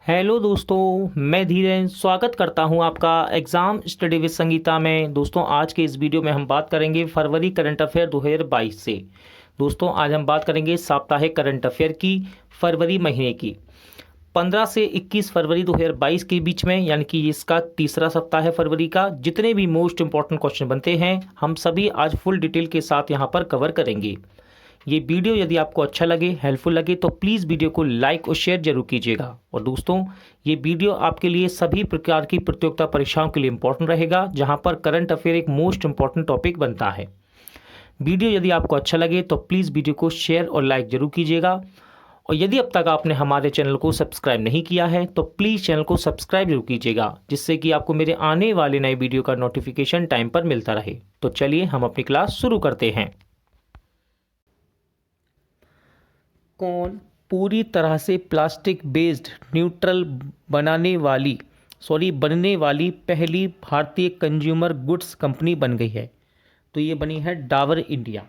Hello दोस्तों, मैं धीरेन स्वागत करता हूं आपका एग्ज़ाम स्टडी विद संगीता में। दोस्तों, आज के इस वीडियो में हम बात करेंगे फरवरी करंट अफेयर 2022 से। दोस्तों, आज हम बात करेंगे साप्ताहिक करंट अफेयर की फरवरी महीने की 15 से 21 फरवरी 2022 के बीच में, यानी कि इसका तीसरा सप्ताह है फरवरी का। जितने भी मोस्ट इंपॉर्टेंट क्वेश्चन बनते हैं हम सभी आज फुल डिटेल के साथ यहाँ पर कवर करेंगे। ये वीडियो यदि आपको अच्छा लगे, हेल्पफुल लगे, तो प्लीज़ वीडियो को लाइक और शेयर जरूर कीजिएगा। और दोस्तों, ये वीडियो आपके लिए सभी प्रकार की प्रतियोगिता परीक्षाओं के लिए इंपॉर्टेंट रहेगा, जहां पर करंट अफेयर एक मोस्ट इंपॉर्टेंट टॉपिक बनता है। वीडियो यदि आपको अच्छा लगे तो प्लीज़ वीडियो को शेयर और लाइक जरूर कीजिएगा। और यदि अब तक आपने हमारे चैनल को सब्सक्राइब नहीं किया है तो प्लीज़ चैनल को सब्सक्राइब जरूर कीजिएगा, जिससे कि आपको मेरे आने वाले नए वीडियो का नोटिफिकेशन टाइम पर मिलता रहे। तो चलिए हम अपनी क्लास शुरू करते हैं। कौन पूरी तरह से प्लास्टिक बेस्ड न्यूट्रल बनने वाली पहली भारतीय कंज्यूमर गुड्स कंपनी बन गई है? तो ये बनी है डाबर इंडिया।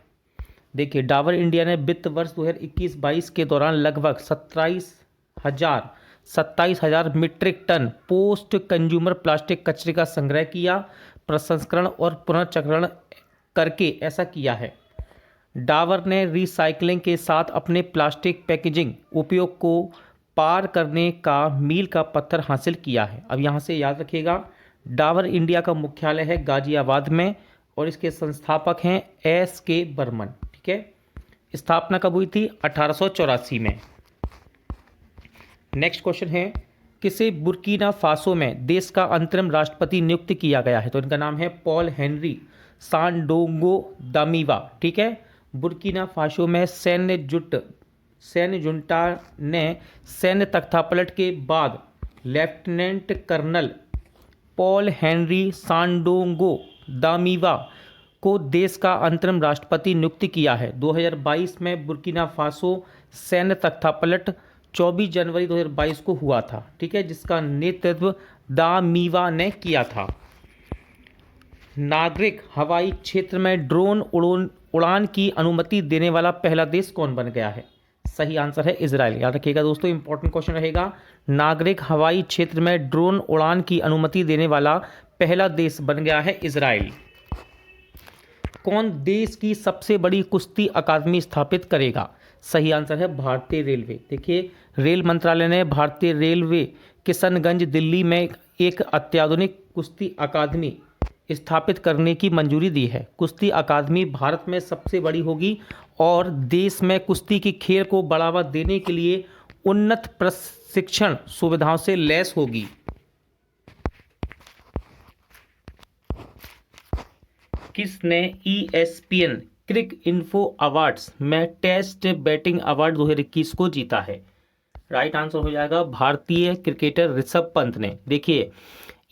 देखिए, डाबर इंडिया ने वित्त वर्ष 2021-22 के दौरान लगभग 27,000 metric ton post consumer plastic कचरे का संग्रह किया, प्रसंस्करण और पुनर्चक्रण करके ऐसा किया है। डाबर ने रिसाइकलिंग के साथ अपने प्लास्टिक पैकेजिंग उपयोग को पार करने का मील का पत्थर हासिल किया है। अब यहाँ से याद रखिएगा, डाबर इंडिया का मुख्यालय है गाजियाबाद में और इसके संस्थापक हैं SK बर्मन। ठीक है, स्थापना कब हुई थी? 1884 में। नेक्स्ट क्वेश्चन है, किसे बुर्किना फासो में देश का अंतरिम राष्ट्रपति नियुक्त किया गया है? तो इनका नाम है पॉल हेनरी सांडोंगो दामिवा। ठीक है, बुर्किना फासो में सैन्य जुंटा ने सैन्य तख्तापलट के बाद लेफ्टिनेंट कर्नल पॉल हेनरी सांडोंगो दामिवा को देश का अंतरिम राष्ट्रपति नियुक्त किया है। 2022 में बुर्किना फासो सैन्य तख्तापलट 24 जनवरी 2022 को हुआ था। ठीक है, जिसका नेतृत्व दामिवा ने किया था। नागरिक हवाई क्षेत्र में ड्रोन उड़ान की अनुमति देने वाला पहला देश कौन बन गया है? सही आंसर है इजराइल। याद रखिएगा दोस्तों, इंपॉर्टेंट क्वेश्चन रहेगा। नागरिक हवाई क्षेत्र में ड्रोन उड़ान की अनुमति देने वाला पहला देश बन गया है इजराइल। कौन देश की सबसे बड़ी कुश्ती अकादमी स्थापित करेगा? सही आंसर है भारतीय रेलवे। देखिए, रेल मंत्रालय ने भारतीय रेलवे किशनगंज दिल्ली में एक अत्याधुनिक कुश्ती अकादमी स्थापित करने की मंजूरी दी है। कुश्ती अकादमी भारत में सबसे बड़ी होगी और देश में कुश्ती की खेल को बढ़ावा देने के लिए उन्नत प्रशिक्षण सुविधाओं से लैस होगी। किसने ESPN क्रिक इन्फो अवार्ड्स में टेस्ट बैटिंग अवार्ड 2021 को जीता है? राइट आंसर हो जाएगा भारतीय क्रिकेटर ऋषभ पंत ने। देखिए,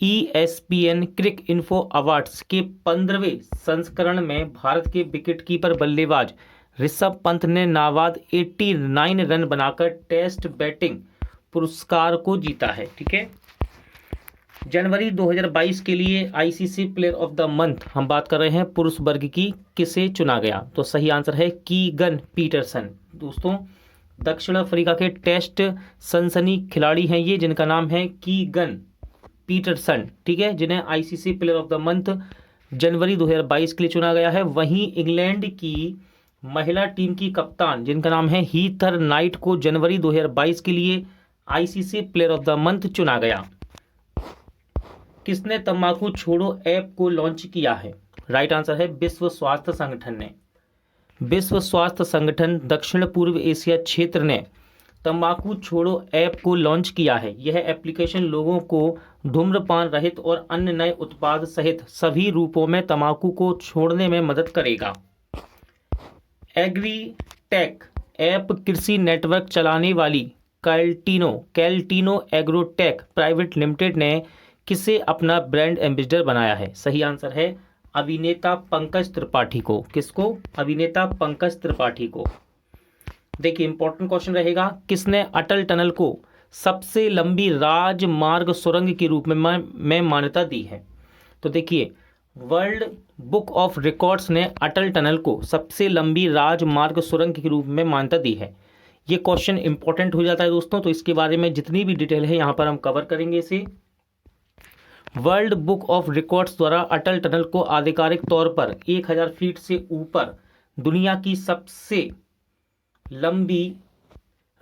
ESPN क्रिक इन्फो अवार्ड्स के 15वें संस्करण में भारत के विकेटकीपर बल्लेबाज ऋषभ पंत ने नाबाद 89 रन बनाकर टेस्ट बैटिंग पुरस्कार को जीता है। ठीक है, जनवरी 2022 के लिए ICC player of the month हम बात कर रहे हैं पुरुष वर्ग की, किसे चुना गया? तो सही आंसर है कीगन पीटरसन। दोस्तों, दक्षिण अफ्रीका के टेस्ट सनसनी खिलाड़ी हैं ये, जिनका नाम है कीगन पीटरसन। ठीक है, जिन्हें ICC player of the month जनवरी 2022 के लिए चुना गया है। वहीं इंग्लैंड की महिला टीम की कप्तान, जिनका नाम है हीथर नाइट, को जनवरी 2022 के लिए ICC player of the month चुना गया। किसने तंबाकू छोड़ो ऐप को लॉन्च किया है? राइट आंसर है विश्व स्वास्थ्य संगठन ने। विश्व स्वास्थ्य संगठन दक्षिण पूर्व एशिया क्षेत्र ने तंबाकू छोड़ो ऐप को लॉन्च किया है। यह एप्लीकेशन लोगों को धूम्रपान रहित और अन्य नए उत्पाद सहित सभी रूपों में तंबाकू को छोड़ने में मदद करेगा। एग्रीटेक ऐप कृषि नेटवर्क चलाने वाली कैल्टिनो एग्रोटेक प्राइवेट लिमिटेड ने किसे अपना ब्रांड एम्बेसडर बनाया है? सही आंसर है अभिनेता पंकज त्रिपाठी को। किसको? अभिनेता पंकज त्रिपाठी को। देखिए, इंपॉर्टेंट क्वेश्चन रहेगा, किसने अटल टनल को सबसे लंबी राजमार्ग सुरंग के रूप में मान्यता दी है? तो देखिए, वर्ल्ड बुक ऑफ रिकॉर्ड्स ने अटल टनल को सबसे लंबी राजमार्ग सुरंग के रूप में मान्यता दी है। ये क्वेश्चन इंपॉर्टेंट हो जाता है दोस्तों, तो इसके बारे में जितनी भी डिटेल है यहाँ पर हम कवर करेंगे इसे। वर्ल्ड बुक ऑफ रिकॉर्ड्स द्वारा अटल टनल को आधिकारिक तौर पर 1000 फीट से ऊपर दुनिया की सबसे लंबी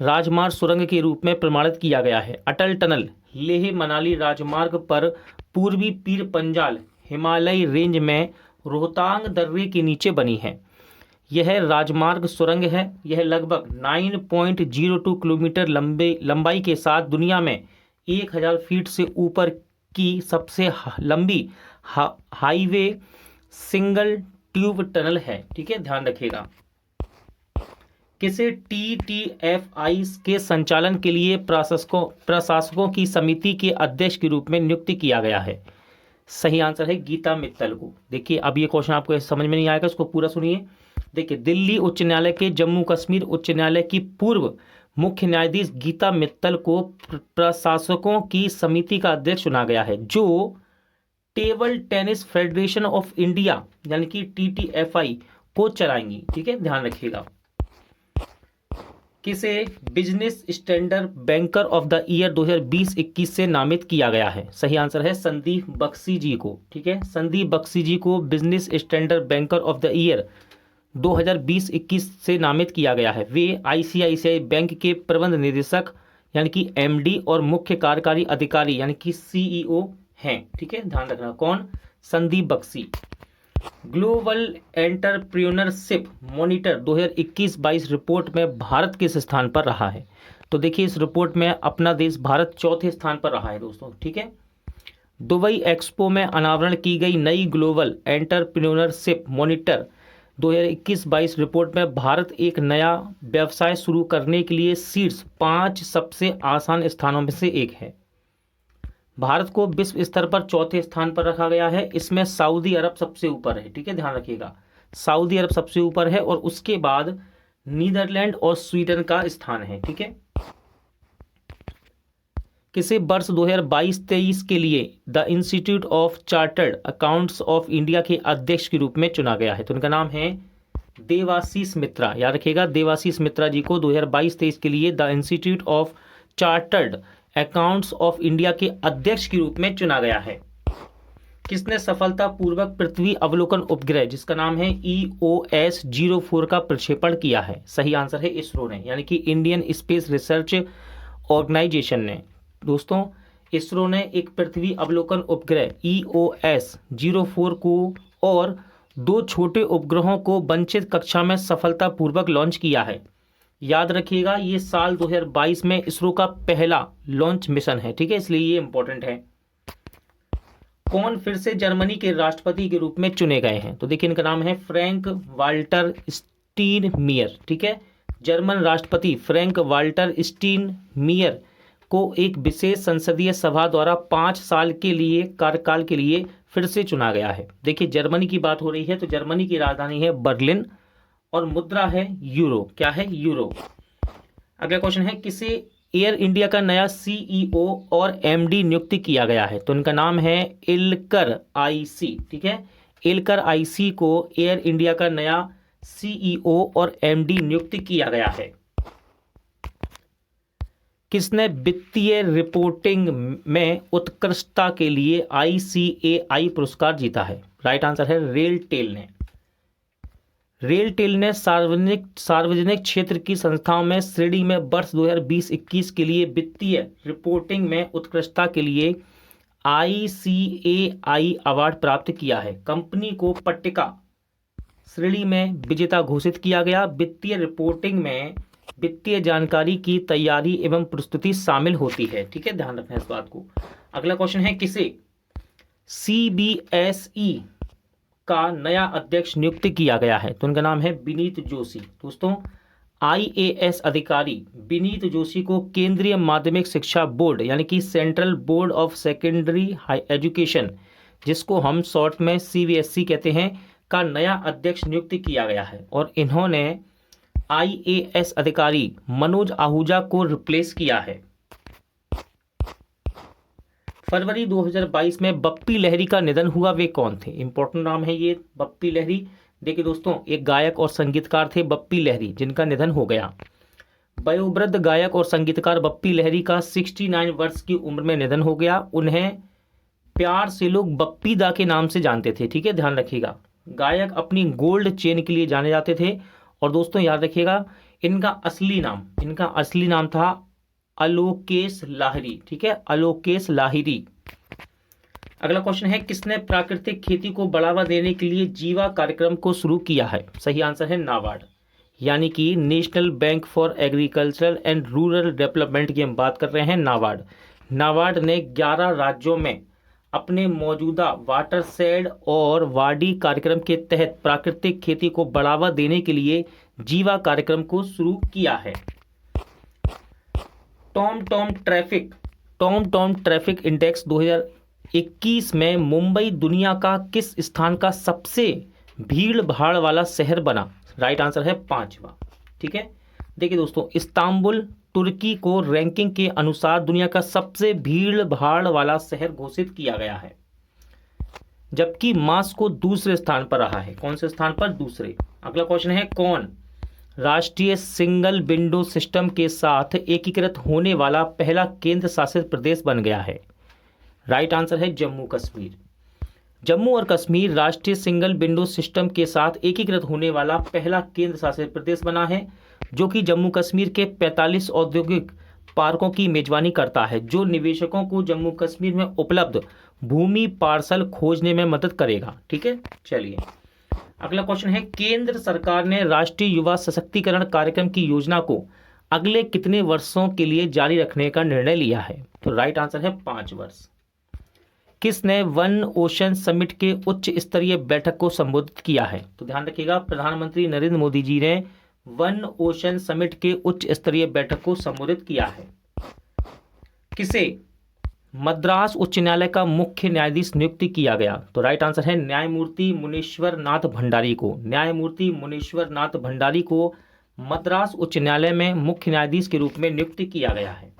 राजमार्ग सुरंग के रूप में प्रमाणित किया गया है। अटल टनल लेह मनाली राजमार्ग पर पूर्वी पीर पंजाल हिमालयी रेंज में रोहतांग दर्रे के नीचे बनी है। यह राजमार्ग सुरंग है। यह लगभग 9.02 किलोमीटर लंबाई के साथ दुनिया में 1000 फीट से ऊपर की सबसे लंबी हाईवे सिंगल ट्यूब टनल है। ठीक है, ध्यान रखिएगा। किसे TTFI के संचालन के लिए प्रशासकों की समिति के अध्यक्ष के रूप में नियुक्त किया गया है? सही आंसर है गीता मित्तल को। देखिए, अब ये क्वेश्चन आपको समझ में नहीं आएगा, इसको पूरा सुनिए। देखिए, दिल्ली उच्च न्यायालय के जम्मू कश्मीर उच्च न्यायालय की पूर्व मुख्य न्यायाधीश गीता मित्तल को प्रशासकों की समिति का अध्यक्ष चुना गया है, जो table tennis federation of India यानी कि TTFI को चलाएंगी। ठीक है, ध्यान रखिएगा। किसे business standard banker of the year 2020-21 से नामित किया गया है? सही आंसर है संदीप बख्शी जी को। ठीक है, संदीप बख्शी जी को business standard banker of the year 2020-21 से नामित किया गया है। वे ICICI बैंक के प्रबंध निदेशक यानी कि MD और मुख्य कार्यकारी अधिकारी यानी कि CEO हैं। ठीक है, ध्यान रखना। कौन? Sandeep Bakshi. Global entrepreneurship monitor 2021-22 report में भारत किस स्थान पर रहा है? तो देखिए, इस रिपोर्ट में अपना देश भारत चौथे स्थान पर रहा है दोस्तों। ठीक है, दुबई एक्सपो में अनावरण की गई नई ग्लोबल एंटरप्रेन्योरशिप मॉनिटर 2021-22 रिपोर्ट में भारत एक नया व्यवसाय शुरू करने के लिए शीर्ष 5 सबसे आसान स्थानों में से एक है। भारत को विश्व स्तर पर चौथे स्थान पर रखा गया है। इसमें सऊदी अरब सबसे ऊपर है। ठीक है, ध्यान रखिएगा, सऊदी अरब सबसे ऊपर है और उसके बाद नीदरलैंड और स्वीडन का स्थान है। ठीक है, किसे वर्ष 2022-23 के लिए the institute of chartered accounts of India के अध्यक्ष के रूप में चुना गया है? तो उनका नाम है देवाशीष मित्रा। याद रखिएगा, देवाशीष मित्रा जी को 2022-23 के लिए the institute of chartered accounts of India के अध्यक्ष के रूप में चुना गया है। किसने सफलतापूर्वक पृथ्वी अवलोकन उपग्रह जिसका नाम है EOS-04 का प्रक्षेपण किया है? सही आंसर है इसरो ने, यानी कि इंडियन स्पेस रिसर्च ऑर्गेनाइजेशन ने। दोस्तों, इसरो ने एक पृथ्वी अवलोकन उपग्रह EOS-04 को और 2 छोटे उपग्रहों को वंचित कक्षा में सफलतापूर्वक लॉन्च किया है। याद रखिएगा, ये साल 2022 में इसरो का पहला लॉन्च मिशन है। ठीक है, इसलिए ये इंपॉर्टेंट है। कौन फिर से जर्मनी के राष्ट्रपति के रूप में चुने गए हैं? तो देखिए, इनका नाम है फ्रैंक वाल्टर स्टीनमियर। ठीक है, जर्मन राष्ट्रपति फ्रैंक वाल्टर स्टीनमियर को एक विशेष संसदीय सभा द्वारा 5 साल के लिए कार्यकाल के लिए फिर से चुना गया है। देखिए, जर्मनी की बात हो रही है तो जर्मनी की राजधानी है बर्लिन और मुद्रा है यूरो। क्या है? यूरो। अगला क्वेश्चन है, किसे एयर इंडिया का नया CEO और MD नियुक्त किया गया है? तो इनका नाम है इल्कर आईसी। ठीक है, इल्कर आईसी को एयर इंडिया का नया CEO और MD नियुक्त किया गया है। किसने वित्तीय रिपोर्टिंग में उत्कृष्टता के लिए ICAI पुरस्कार जीता है? राइट आंसर है रेलटेल ने। रेलटेल ने सार्वजनिक क्षेत्र की संस्थाओं में श्रेणी में वर्ष 2020-21 के लिए वित्तीय रिपोर्टिंग में उत्कृष्टता के लिए ICAI अवार्ड प्राप्त किया है। कंपनी को पट्टिका श्रेणी में विजेता घोषित किया गया। वित्तीय रिपोर्टिंग में वित्तीय जानकारी की तैयारी एवं प्रस्तुति शामिल होती है। ठीक है, ध्यान रखना इस बात को। अगला क्वेश्चन है, किसे CBSE का नया अध्यक्ष नियुक्त किया गया है? तो उनका नाम है विनीत जोशी। दोस्तों, IAS अधिकारी विनीत जोशी को केंद्रीय माध्यमिक शिक्षा बोर्ड यानी कि central board of secondary education, जिसको हम शॉर्ट में CBSE कहते हैं, का नया अध्यक्ष नियुक्त किया गया है और इन्होंने IAS अधिकारी मनोज आहूजा को रिप्लेस किया है। फरवरी 2022 में बप्पी लहरी का निधन हुआ, वे कौन थे? इंपॉर्टेंट नाम है ये बप्पी लहरी। देखिए दोस्तों, एक गायक और संगीतकार थे बप्पी लहरी, जिनका निधन हो गया। वयोवृद्ध गायक और संगीतकार बप्पी लहरी का 69 वर्ष की उम्र में निधन हो गया। उन्हें प्यार से लोग बप्पी दा के नाम से जानते थे, ठीक है, ध्यान रखिएगा। गायक अपनी गोल्ड चेन के लिए जाने जाते थे। और दोस्तों याद रखिएगा, इनका असली नाम था अलोकेश लाहिरी, ठीक है, अलोकेश लाहिरी। अगला क्वेश्चन है, किसने प्राकृतिक खेती को बढ़ावा देने के लिए जीवा कार्यक्रम को शुरू किया है? सही आंसर है नाबार्ड, यानी कि national bank for agricultural and rural development की हम बात कर रहे हैं, नाबार्ड। नाबार्ड ने 11 राज्यों में अपने मौजूदा वाटरशेड और वाडी कार्यक्रम के तहत प्राकृतिक खेती को बढ़ावा देने के लिए जीवा कार्यक्रम को शुरू किया है। टॉम ट्रैफिक इंडेक्स 2021 में मुंबई दुनिया का किस स्थान का सबसे भीड़ भाड़ वाला शहर बना? राइट आंसर है 5वां, ठीक है। देखिए दोस्तों, इस्तांबुल तुर्की को रैंकिंग के अनुसार दुनिया का सबसे भीड़ भाड़ वाला शहर घोषित किया गया है, जबकि मास्को दूसरे स्थान पर रहा है। कौन से स्थान पर? दूसरे। अगला क्वेश्चन है, कौन राष्ट्रीय सिंगल विंडो सिस्टम के साथ एकीकृत होने वाला पहला केंद्र शासित प्रदेश बन गया है? राइट आंसर है जम्मू कश्मीर। जम्मू और कश्मीर राष्ट्रीय सिंगल विंडो सिस्टम के साथ एकीकृत होने वाला पहला केंद्र शासित प्रदेश बना है, जो कि जम्मू कश्मीर के 45 औद्योगिक पार्कों की मेजबानी करता है, जो निवेशकों को जम्मू कश्मीर में उपलब्ध भूमि पार्सल खोजने में मदद करेगा, ठीक है। चलिए अगला क्वेश्चन है, केंद्र सरकार ने राष्ट्रीय युवा सशक्तिकरण कार्यक्रम की योजना को अगले कितने वर्षों के लिए जारी रखने का निर्णय लिया है? तो राइट आंसर है 5 वर्ष। किसने वन ओशन समिट के उच्च स्तरीय बैठक को संबोधित किया है? तो ध्यान रखिएगा, प्रधानमंत्री नरेंद्र मोदी जी ने वन ओशन समिट के उच्च स्तरीय बैठक को संबोधित किया है। किसे मद्रास उच्च न्यायालय का मुख्य न्यायाधीश नियुक्त किया गया? तो राइट आंसर है न्यायमूर्ति मुनीश्वर नाथ भंडारी को। न्यायमूर्ति मुनीश्वर नाथ भंडारी को मद्रास उच्च न्यायालय में मुख्य न्यायाधीश के रूप में नियुक्त किया गया है।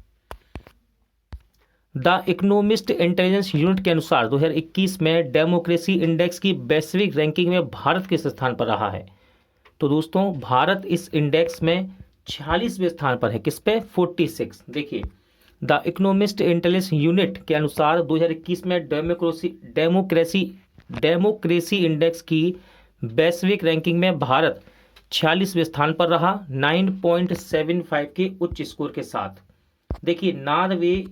द इकोनॉमिस्ट इंटेलिजेंस यूनिट के अनुसार 2021 में डेमोक्रेसी इंडेक्स की वैश्विक रैंकिंग में भारत किस स्थान पर रहा है? तो दोस्तों भारत इस इंडेक्स में 46वें स्थान पर है। किस पे? 46। देखिए, द इकोनॉमिस्ट इंटेलिजेंस यूनिट के अनुसार 2021 में डेमोक्रेसी इंडेक्स की वैश्विक रैंकिंग में भारत 46वें स्थान पर रहा, 9.75 के उच्च स्कोर के साथ। देखिए, नॉर्वे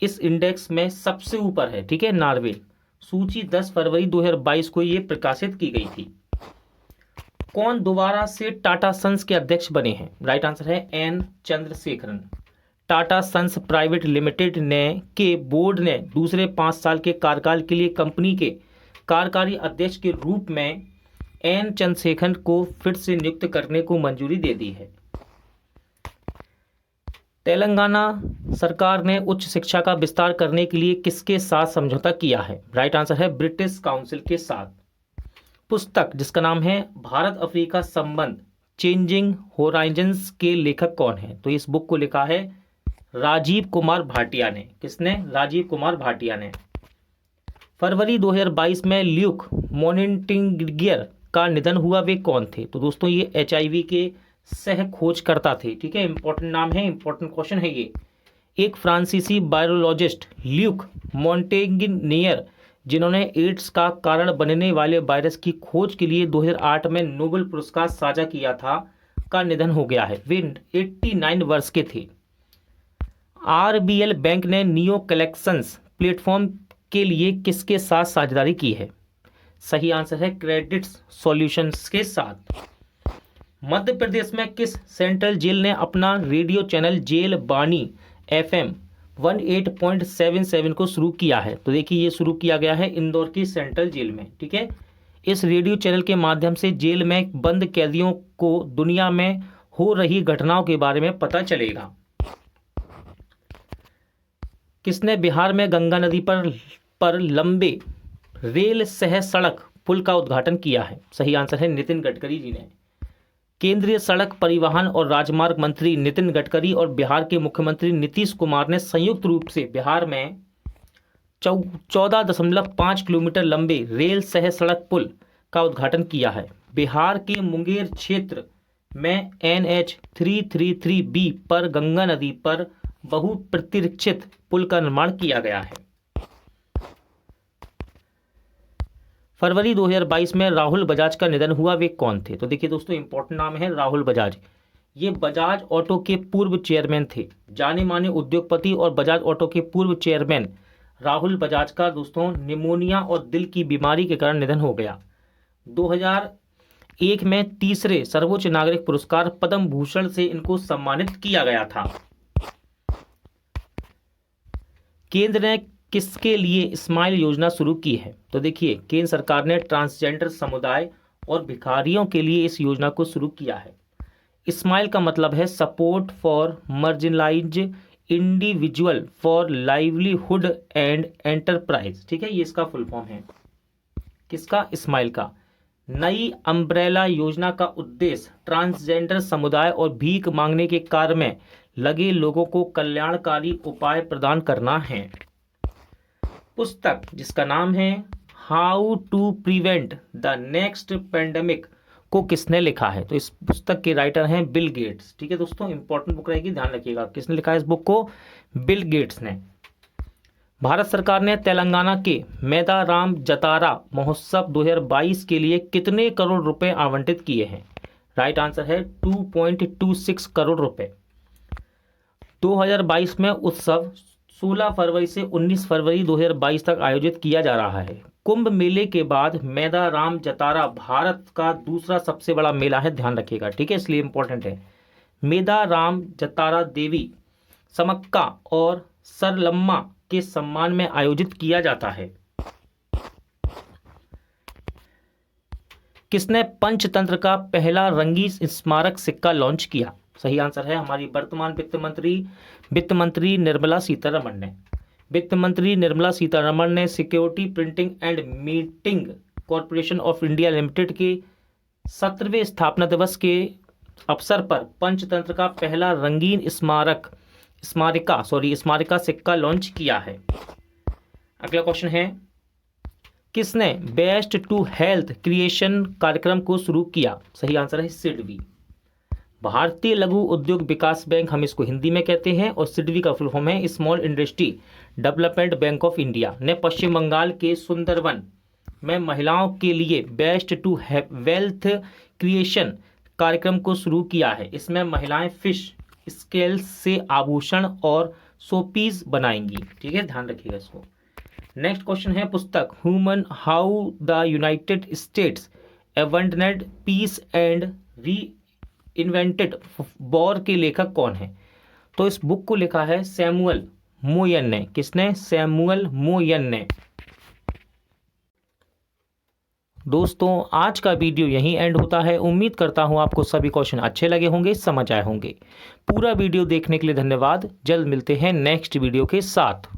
इस इंडेक्स में सबसे ऊपर है, ठीक है, नॉर्वे। सूची 10 फरवरी 2022 को ये प्रकाशित की गई थी। कौन दोबारा से टाटा सन्स के अध्यक्ष बने हैं? राइट आंसर है N Chandrasekaran. Tata sons private limited के बोर्ड ने दूसरे 5 साल के कार्यकाल के लिए कंपनी के कार्यकारी अध्यक्ष के रूप में एन चंद्रशेखरन को फिर से नियुक्त करने को मंजूरी दे दी है। तेलंगाना सरकार ने उच्च शिक्षा का विस्तार करने के लिए किसके साथ समझौता किया है? राइट आंसर है ब्रिटिश काउंसिल के साथ। पुस्तक जिसका नाम है भारत अफ्रीका संबंध चेंजिंग होराइजन्स के लेखक कौन है? तो इस बुक को लिखा है राजीव कुमार भाटिया ने। किसने? राजीव कुमार भाटिया ने। फरवरी 2022 में ल्यूक मोनिटिंगियर का निधन हुआ, वे कौन थे? तो दोस्तों ये HIV के सह खोजकर्ता थे, ठीक है, इंपॉर्टेंट नाम है, इंपॉर्टेंट क्वेश्चन है ये। एक फ्रांसीसी बायोलॉजिस्ट ल्यूक मोंटेग्नियर, जिन्होंने एड्स का कारण बनने वाले वायरस की खोज के लिए 2008 में नोबेल पुरस्कार साझा किया था, का निधन हो गया है। वे 89 वर्ष के थे। RBL बैंक ने नियो कलेक्शंस प्लेटफॉर्म के लिए किसके साथ साझेदारी की है? सही आंसर है क्रेडिट सॉल्यूशंस के साथ। मध्य प्रदेश में किस सेंट्रल जेल ने अपना रेडियो चैनल जेल बानी FM 18.77 को शुरू किया है? तो देखिए, ये शुरू किया गया है इंदौर की सेंट्रल जेल में, ठीक है। इस रेडियो चैनल के माध्यम से जेल में बंद कैदियों को दुनिया में हो रही घटनाओं के बारे में पता चलेगा। किसने बिहार में गंगा नदी पर लंबे रेल सह सड़क पुल का उद्घाटन किया है? सही आंसर है नितिन गडकरी जी ने। केंद्रीय सड़क परिवहन और राजमार्ग मंत्री नितिन गडकरी और बिहार के मुख्यमंत्री नीतीश कुमार ने संयुक्त रूप से बिहार में 14.5 किलोमीटर लंबे रेल सह सड़क पुल का उद्घाटन किया है। बिहार के मुंगेर क्षेत्र में NH333B पर गंगा नदी पर बहुप्रतीक्षित पुल का निर्माण किया गया है। फरवरी 2022 में राहुल बजाज का निधन हुआ, वे कौन थे? तो देखिए दोस्तों, इंपॉर्टेंट नाम है राहुल बजाज। ये बजाज ऑटो के पूर्व चेयरमैन थे, जाने माने उद्योगपति और बजाज ऑटो के पूर्व चेयरमैन राहुल बजाज का दोस्तों निमोनिया और दिल की बीमारी के कारण निधन हो गया। 2001 में तीसरे सर्वोच्च नागरिक पुरस्कार पद्म भूषण से इनको सम्मानित किया गया था। केंद्र ने किसके लिए स्माइल योजना शुरू की है? तो देखिए, केंद्र सरकार ने ट्रांसजेंडर समुदाय और भिखारियों के लिए इस योजना को शुरू किया है। स्माइल का मतलब है support for marginalised individual for livelihood and enterprise. ठीक है, ये इसका फुल फॉर्म है। किसका? स्माइल का। नई अम्ब्रेला योजना का उद्देश्य ट्रांसजेंडर समुदाय और भीख मांगने के कार्य में लगे लोगों को कल्याणकारी उपाय प्रदान करना है। पुस्तक जिसका नाम है how to prevent the next pandemic को किसने लिखा है? तो इस पुस्तक के राइटर हैं बिल गेट्स। ठीक है दोस्तों, इंपॉर्टेंट बुक रहेगी, ध्यान रखिएगा। किसने लिखा है इस बुक को? बिल गेट्स ने। भारत सरकार ने तेलंगाना के मेदाराम जतारा महोत्सव 2022 के लिए कितने करोड़ रुपए आवंटित किए हैं? राइट आंसर है 2.26 करोड़ रुपए। 2022 में उत्सव 16 फरवरी से 19 फरवरी 2022 तक आयोजित किया जा रहा है। कुंभ मेले के बाद मेदाराम जतारा भारत का दूसरा सबसे बड़ा मेला है, ध्यान रखिएगा। ठीक है, इसलिए इंपॉर्टेंट है। मेदाराम जतारा देवी समक्का और सरलम्मा के सम्मान में आयोजित किया जाता है। किसने पंचतंत्र का पहला रंगीन स्मारक सिक्का लॉन्च किया? सही आंसर है हमारी वर्तमान वित्त मंत्री निर्मला सीतारमण ने। वित्त मंत्री निर्मला सीतारमण ने security printing and meeting corporation of India limited के 17वें स्थापना दिवस के अवसर पर पंचतंत्र का पहला रंगीन स्मारिका सिक्का लॉन्च किया है। अगला क्वेश्चन है, किसने बेस्ट टू हेल्थ क्रिएशन कार्यक्रम को शुरू किया? सही आंसर है सिडबी। भारतीय लघु उद्योग विकास बैंक, हम इसको हिंदी में कहते हैं, और सिडबी का फुल फॉर्म है small industry development bank of India, ने पश्चिम बंगाल के सुंदरवन में महिलाओं के लिए बेस्ट टू वेल्थ क्रिएशन कार्यक्रम को शुरू किया है। इसमें महिलाएं फिश स्केल्स से आभूषण और शोपीस बनाएंगी। ठीक है, ध्यान रखिएगा इसको। नेक्स्ट क्वेश्चन है, पुस्तक human how the United States abandoned peace and reinvented war के लेखक कौन है? तो इस बुक को लिखा है सैमुअल मोयन ने। किसने? सैमुअल मोयन ने। दोस्तों, आज का वीडियो यहीं एंड होता है। उम्मीद करता हूं आपको सभी क्वेश्चन अच्छे लगे होंगे, समझ आए होंगे। पूरा वीडियो देखने के लिए धन्यवाद। जल्द मिलते हैं नेक्स्ट वीडियो के साथ।